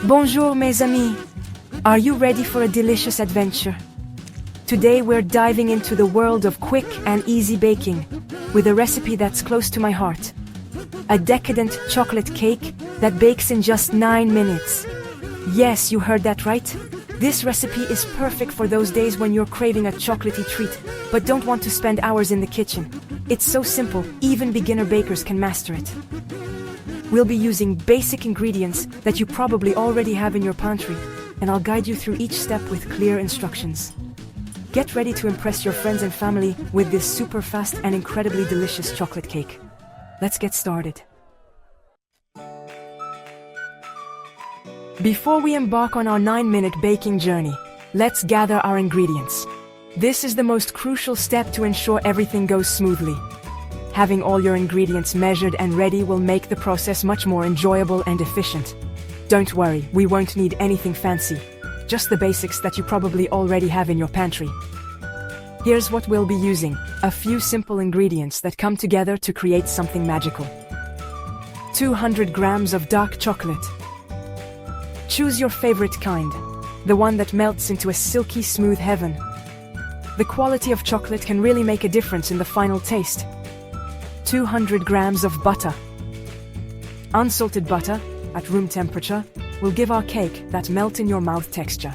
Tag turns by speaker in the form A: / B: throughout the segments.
A: Bonjour mes amis! Are you ready for a delicious adventure? Today we're diving into the world of quick and easy baking, with a recipe that's close to my heart. A decadent chocolate cake that bakes in just 9 minutes. Yes, you heard that right. This recipe is perfect for those days when you're craving a chocolatey treat, but don't want to spend hours in the kitchen. It's so simple, even beginner bakers can master it. We'll be using basic ingredients that you probably already have in your pantry, and I'll guide you through each step with clear instructions. Get ready to impress your friends and family with this super fast and incredibly delicious chocolate cake. Let's get started. Before we embark on our 9-minute baking journey, let's gather our ingredients. This is the most crucial step to ensure everything goes smoothly. Having all your ingredients measured and ready will make the process much more enjoyable and efficient. Don't worry, we won't need anything fancy, just the basics that you probably already have in your pantry. Here's what we'll be using: a few simple ingredients that come together to create something magical. 200 grams of dark chocolate. Choose your favorite kind, the one that melts into a silky smooth heaven. The quality of chocolate can really make a difference in the final taste. 200 grams of butter. Unsalted butter, at room temperature, will give our cake that melt-in-your-mouth texture.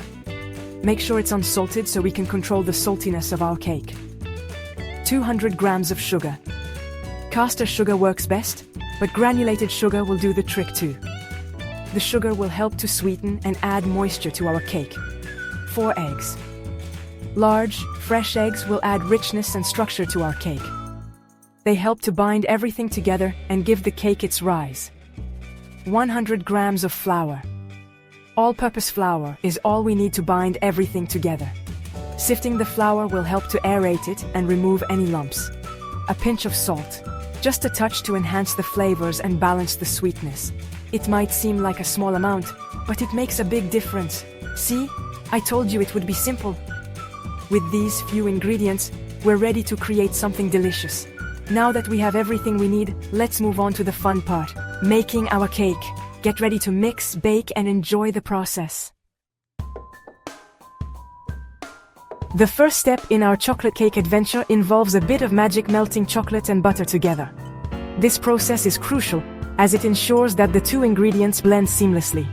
A: Make sure it's unsalted so we can control the saltiness of our cake. 200 grams of sugar. Caster sugar works best, but granulated sugar will do the trick too. The sugar will help to sweeten and add moisture to our cake. 4 eggs. Large, fresh eggs will add richness and structure to our cake. They help to bind everything together and give the cake its rise. 100 grams of flour. All-purpose flour is all we need to bind everything together. Sifting the flour will help to aerate it and remove any lumps. A pinch of salt, just a touch to enhance the flavors and balance the sweetness. It might seem like a small amount, but it makes a big difference. See? I told you it would be simple. With these few ingredients, we're ready to create something delicious. Now that we have everything we need, let's move on to the fun part: making our cake. Get ready to mix, bake, and enjoy the process. The first step in our chocolate cake adventure involves a bit of magic, melting chocolate and butter together. This process is crucial, as it ensures that the two ingredients blend seamlessly.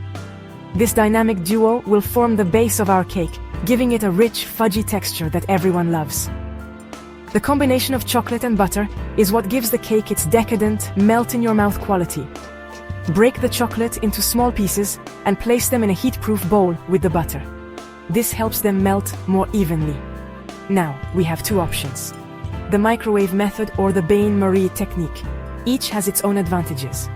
A: This dynamic duo will form the base of our cake, giving it a rich, fudgy texture that everyone loves. The combination of chocolate and butter is what gives the cake its decadent, melt-in-your-mouth quality. Break the chocolate into small pieces and place them in a heat-proof bowl with the butter. This helps them melt more evenly. Now, we have two options: the microwave method or the bain-marie technique. Each has its own advantages.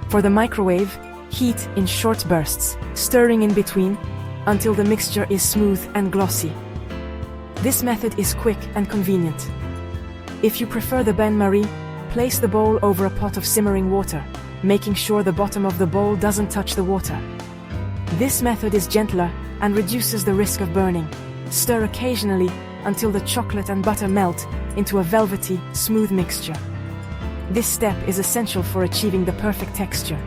A: For the microwave, heat in short bursts, stirring in between, until the mixture is smooth and glossy. This method is quick and convenient. If you prefer the bain-marie, place the bowl over a pot of simmering water, making sure the bottom of the bowl doesn't touch the water. This method is gentler and reduces the risk of burning. Stir occasionally until the chocolate and butter melt into a velvety, smooth mixture. This step is essential for achieving the perfect texture.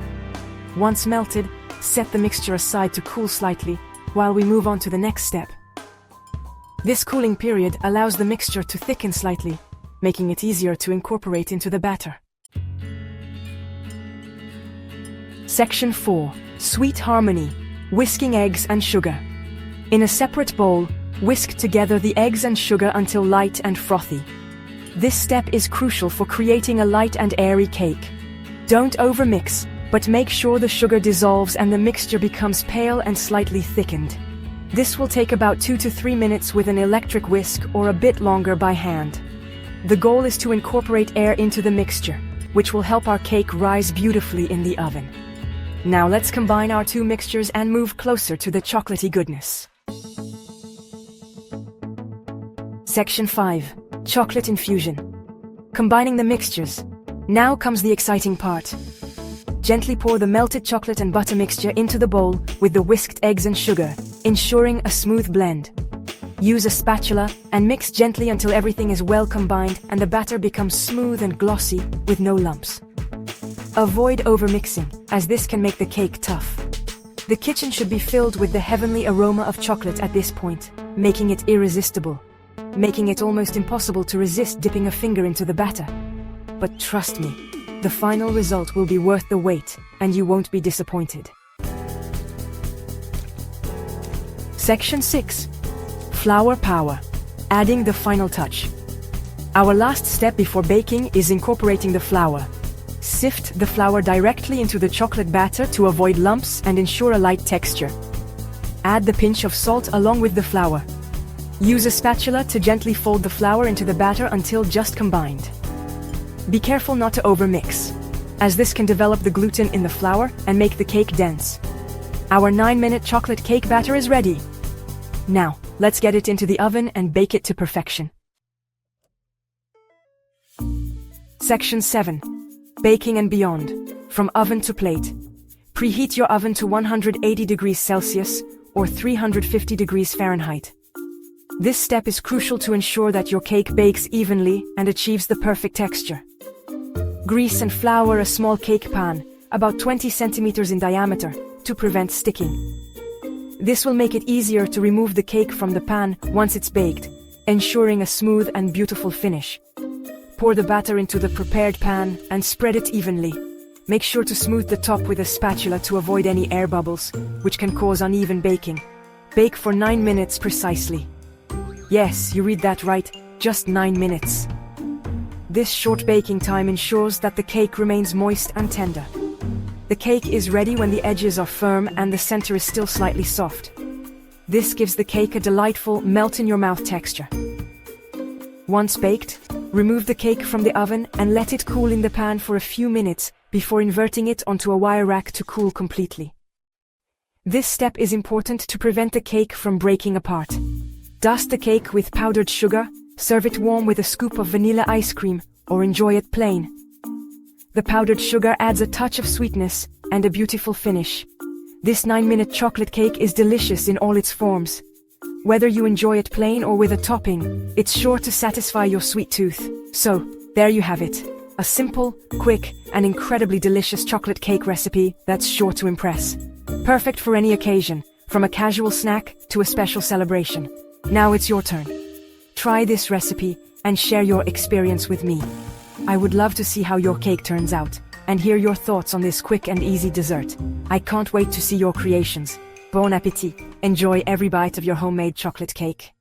A: Once melted, set the mixture aside to cool slightly while we move on to the next step. This cooling period allows the mixture to thicken slightly, making it easier to incorporate into the batter. Section 4. Sweet harmony: whisking eggs and sugar. In a separate bowl, whisk together the eggs and sugar until light and frothy. This step is crucial for creating a light and airy cake. Don't overmix, but make sure the sugar dissolves and the mixture becomes pale and slightly thickened. This will take about 2 to 3 minutes with an electric whisk, or a bit longer by hand. The goal is to incorporate air into the mixture, which will help our cake rise beautifully in the oven. Now let's combine our two mixtures and move closer to the chocolatey goodness. Section 5. Chocolate infusion. Combining the mixtures. Now comes the exciting part. Gently pour the melted chocolate and butter mixture into the bowl with the whisked eggs and sugar, ensuring a smooth blend. Use a spatula and mix gently until everything is well combined and the batter becomes smooth and glossy with no lumps. Avoid overmixing, as this can make the cake tough. The kitchen should be filled with the heavenly aroma of chocolate at this point, making it irresistible, making it almost impossible to resist dipping a finger into the batter. But trust me, the final result will be worth the wait, and you won't be disappointed. Section 6. Flour power. Adding the final touch. Our last step before baking is incorporating the flour. Sift the flour directly into the chocolate batter to avoid lumps and ensure a light texture. Add the pinch of salt along with the flour. Use a spatula to gently fold the flour into the batter until just combined. Be careful not to overmix, as this can develop the gluten in the flour and make the cake dense. Our 9-minute chocolate cake batter is ready. Now, let's get it into the oven and bake it to perfection. Section 7. Baking and beyond. From oven to plate. Preheat your oven to 180 degrees Celsius or 350 degrees Fahrenheit. This step is crucial to ensure that your cake bakes evenly and achieves the perfect texture. Grease and flour a small cake pan, about 20 centimeters in diameter, to prevent sticking. This will make it easier to remove the cake from the pan once it's baked, ensuring a smooth and beautiful finish. Pour the batter into the prepared pan and spread it evenly. Make sure to smooth the top with a spatula to avoid any air bubbles, which can cause uneven baking. Bake for 9 minutes precisely. Yes, you read that right, just 9 minutes. This short baking time ensures that the cake remains moist and tender. The cake is ready when the edges are firm and the center is still slightly soft. This gives the cake a delightful, melt-in-your-mouth texture. Once baked, remove the cake from the oven and let it cool in the pan for a few minutes before inverting it onto a wire rack to cool completely. This step is important to prevent the cake from breaking apart. Dust the cake with powdered sugar, serve it warm with a scoop of vanilla ice cream, or enjoy it plain. The powdered sugar adds a touch of sweetness and a beautiful finish. This 9-minute chocolate cake is delicious in all its forms. Whether you enjoy it plain or with a topping, it's sure to satisfy your sweet tooth. So, there you have it. A simple, quick, and incredibly delicious chocolate cake recipe that's sure to impress. Perfect for any occasion, from a casual snack to a special celebration. Now it's your turn. Try this recipe and share your experience with me. I would love to see how your cake turns out and hear your thoughts on this quick and easy dessert. I can't wait to see your creations. Bon appétit! Enjoy every bite of your homemade chocolate cake.